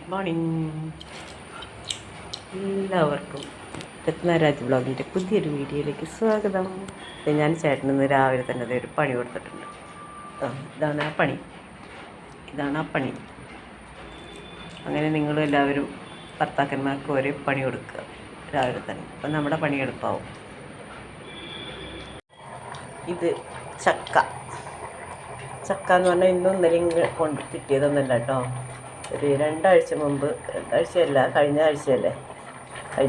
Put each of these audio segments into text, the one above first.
Good morning എല്ലാവർക്കും രത്നരാജ് ബ്ലോഗിൻ്റെ പുതിയൊരു വീഡിയോയിലേക്ക് സ്വാഗതം. ഞാൻ ചേട്ടനിന്ന് രാവിലെ തന്നെ ഒരു പണി കൊടുത്തിട്ടുണ്ട്. ഇതാണ് ആ പണി. അങ്ങനെ നിങ്ങളെല്ലാവരും ഭർത്താക്കന്മാർക്ക് ഒരേ പണി കൊടുക്കുക രാവിലെ തന്നെ. അപ്പം നമ്മുടെ പണി എളുപ്പമാവും. ഇത് ചക്ക എന്ന് പറഞ്ഞാൽ ഇന്നും ഇന്നലെയും കൊണ്ട് കിട്ടിയതൊന്നുമല്ല കേട്ടോ. ഒരു രണ്ടാഴ്ച മുമ്പ്, രണ്ടാഴ്ചയല്ല കഴിഞ്ഞ ആഴ്ചയല്ലേ, കഴിഞ്ഞ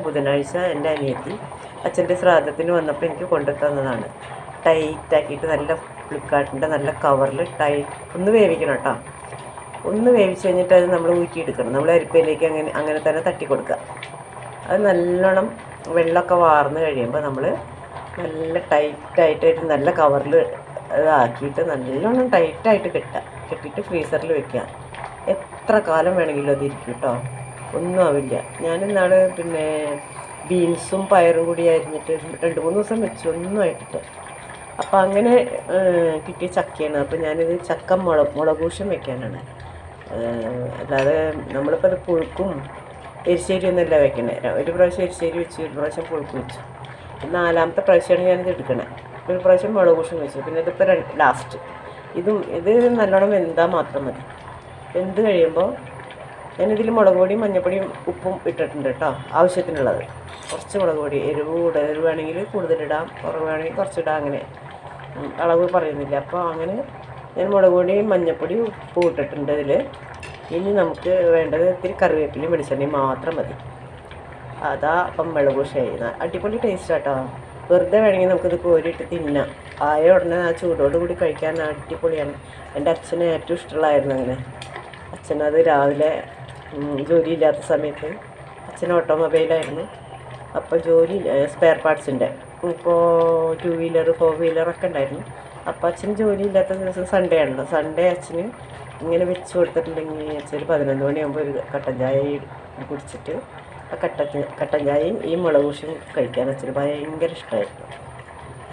ബുധനാഴ്ച എൻ്റെ അനിയത്തി അച്ഛൻ്റെ ശ്രാദ്ധത്തിന് വന്നപ്പോൾ എനിക്ക് കൊണ്ടു തന്നതാണ്. ടൈറ്റാക്കിയിട്ട് നല്ല ഫ്ലിപ്കാർട്ടിൻ്റെ നല്ല കവറിൽ ഒന്ന് വേവിക്കണം കേട്ടോ. ഒന്ന് വേവിച്ച് കഴിഞ്ഞിട്ട് അത് നമ്മൾ ഊറ്റിയെടുക്കണം. നമ്മൾ അരിപ്പയിലേക്ക് അങ്ങനെ തന്നെ തട്ടി കൊടുക്കുക. അത് നല്ലോണം വെള്ളമൊക്കെ വാർന്ന് കഴിയുമ്പോൾ നമ്മൾ നല്ല ടൈറ്റായിട്ട് നല്ല കവറിൽ ആക്കിയിട്ട് നല്ലോണം ടൈറ്റായിട്ട് കെട്ടിയിട്ട് ഫ്രീസറിൽ വെക്കുക. എത്ര കാലം വേണമെങ്കിലും അതിരിക്കും കേട്ടോ, ഒന്നും ആവില്ല. ഞാനിന്നാൾ ബീൻസും പയറും കൂടി അരിഞ്ഞിട്ട് 2-3 ദിവസം വെച്ചു, ഒന്നും ആയിട്ടില്ല. അപ്പോൾ അങ്ങനെ കിട്ടിയ ചക്കയാണ്. അപ്പോൾ ഞാനിത് ചക്ക മുളകൂശം വെക്കാനാണ്. അല്ലാതെ നമ്മളിപ്പോൾ അത് പുഴുക്കും എരിശ്ശേരി ഒന്നുമല്ല വെക്കണേ. ഒരു പ്രാവശ്യം എരിശ്ശേരി വെച്ചു, ഒരു പ്രാവശ്യം പുഴുക്ക് വെച്ചു. 4ാമത്തെ പ്രാവശ്യമാണ് ഞാനിത് എടുക്കണേ. ഒരു പ്രാവശ്യം മുളകൂശം വെച്ചു, പിന്നെ ഇതിപ്പോൾ ലാസ്റ്റ്. ഇത് നല്ലോണം വെന്താൽ മാത്രം മതി. വെന്ത് കഴിയുമ്പോൾ ഞാനിതിൽ മുളക് പൊടിയും മഞ്ഞൾപ്പൊടിയും ഉപ്പും ഇട്ടിട്ടുണ്ട് കേട്ടോ, ആവശ്യത്തിനുള്ളത്. കുറച്ച് മുളക് പൊടി, എരിവ് വേണമെങ്കിൽ കൂടുതലിടാം, കുറവ് വേണമെങ്കിൽ കുറച്ചിടാം. അങ്ങനെ അളവ് പറയുന്നില്ല. അപ്പോൾ അങ്ങനെ ഞാൻ മുളക് പൊടിയും മഞ്ഞൾപ്പൊടിയും ഉപ്പും ഇട്ടിട്ടുണ്ട് ഇതിൽ. ഇനി നമുക്ക് വേണ്ടത് ഇത്തിരി കറിവേപ്പിലയും വെളിച്ചെണ്ണയും മാത്രം മതി. അപ്പം മുളകൂശായി അടിപൊളി ടേസ്റ്റ് കേട്ടോ. വെറുതെ വേണമെങ്കിൽ നമുക്കിത് കോരിയിട്ട് തിന്നാം. ആയ ഉടനെ ആ ചൂടോട് കൂടി കഴിക്കാൻ അടിപൊളിയാണ്. എൻ്റെ അച്ഛന് ഏറ്റവും ഇഷ്ടമുള്ളതായിരുന്നു അങ്ങനെ. അച്ഛനത് രാവിലെ ജോലിയില്ലാത്ത സമയത്ത്, അച്ഛൻ ഓട്ടോമൊബൈലായിരുന്നു. അപ്പോൾ സ്പെയർ പാർട്സിൻ്റെ ഇപ്പോൾ 2 വീലർ 4 വീലറൊക്കെ ഉണ്ടായിരുന്നു. അപ്പോൾ അച്ഛന് ജോലിയില്ലാത്ത ദിവസം സൺഡേ ആണല്ലോ. സൺഡേ അച്ഛന് ഇങ്ങനെ വെച്ച് കൊടുത്തിട്ടുണ്ടെങ്കിൽ അച്ഛൻ 11 മണിയാകുമ്പോൾ ഒരു കട്ടൻ ചായ കുടിച്ചിട്ട് ആ കട്ടൻ ചായയും ഈ മുളകൂശും കഴിക്കാൻ അച്ഛന് ഭയങ്കര ഇഷ്ടമായിരുന്നു.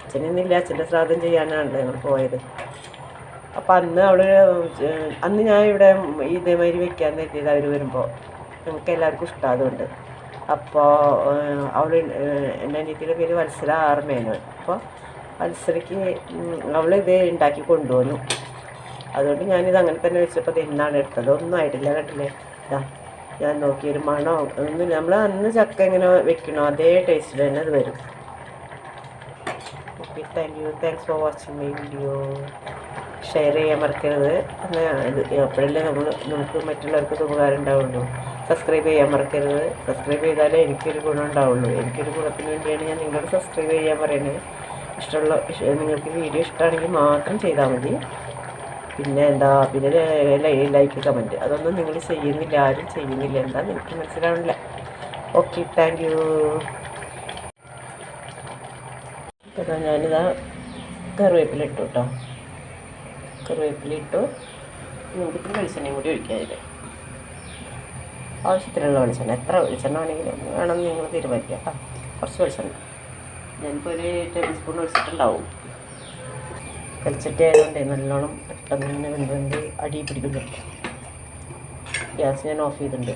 അച്ഛനൊന്നുമില്ല, അച്ഛൻ്റെ ശ്രാദ്ധം ചെയ്യാനാണല്ലോ ഞങ്ങൾ പോയത്. അപ്പോൾ അന്ന് ഞാൻ ഇവിടെ ഇതേമാതിരി വെക്കാൻ എത്തിയത് അവർ വരുമ്പോൾ നമുക്ക് എല്ലാവർക്കും ഇഷ്ടം അതുകൊണ്ട്. അപ്പോൾ എൻ്റെ അനിയത്തിയുടെ പേര് വത്സര ആർമേനോൻ. അപ്പോൾ വത്സരയ്ക്ക് അവളിത് ഉണ്ടാക്കി കൊണ്ടുവന്നു. അതുകൊണ്ട് ഞാനിത് അങ്ങനെ തന്നെ വെച്ചപ്പോൾ ഇന്നാണ് എടുത്തത്. ഒന്നും ആയിട്ടില്ല, കണ്ടില്ലേ? ഞാൻ നോക്കിയൊരു മണോ ഒന്നും, നമ്മൾ അന്ന് ചക്ക എങ്ങനെ വെക്കണോ അതേ ടേസ്റ്റിൽ തന്നെ അത് വരും. Okay, thanks for watching my video. Share ചെയ്യാൻ മറക്കരുത്. എപ്പോഴല്ലേ നമുക്ക് മറ്റുള്ളവർക്ക് ഉപകാരം ഉണ്ടാവുള്ളൂ. സബ്സ്ക്രൈബ് ചെയ്യാൻ മറക്കരുത്. സബ്സ്ക്രൈബ് ചെയ്താലേ എനിക്കൊരു ഗുണം ഉണ്ടാവുള്ളൂ. എനിക്കൊരു ഗുണത്തിന് വേണ്ടിയാണ് ഞാൻ നിങ്ങളോട് സബ്സ്ക്രൈബ് ചെയ്യാൻ പറയുന്നത്. നിങ്ങൾക്ക് വീഡിയോ ഇഷ്ടമാണെങ്കിൽ മാത്രം ചെയ്താൽ മതി. പിന്നെ ലൈക്ക് കമൻറ്റ് അതൊന്നും നിങ്ങൾ ചെയ്യുന്നില്ല, ആരും ചെയ്യുന്നില്ല. എന്താണെന്ന് എനിക്ക് മനസ്സിലാവണില്ല. Okay, thank you. അപ്പോൾ ഞാനിതാ കറിവേപ്പില ഇട്ടു കേട്ടോ. നമുക്കിപ്പോൾ വെളിച്ചെണ്ണയും കൂടി ഒഴിക്കാം. ഇതിൽ ആവശ്യത്തിനുള്ള വെളിച്ചെണ്ണ, എത്ര വെളിച്ചെണ്ണ വേണമെന്ന് നിങ്ങൾ തീരുമാനിക്കുക കേട്ടോ. കുറച്ച് വെളിച്ചെണ്ണ ഞാനിപ്പോൾ ഒരു 1 ടേബിൾ സ്പൂൺ ഒഴിച്ചിട്ടുണ്ടാവും. വെളിച്ചെണ്ണ ആയതുകൊണ്ട് നല്ലോണം പെട്ടെന്ന് തന്നെ വെന്ത് അടി പിടിക്കുന്നുണ്ട്. ഗ്യാസ് ഞാൻ ഓഫ് ചെയ്തിട്ടുണ്ട്.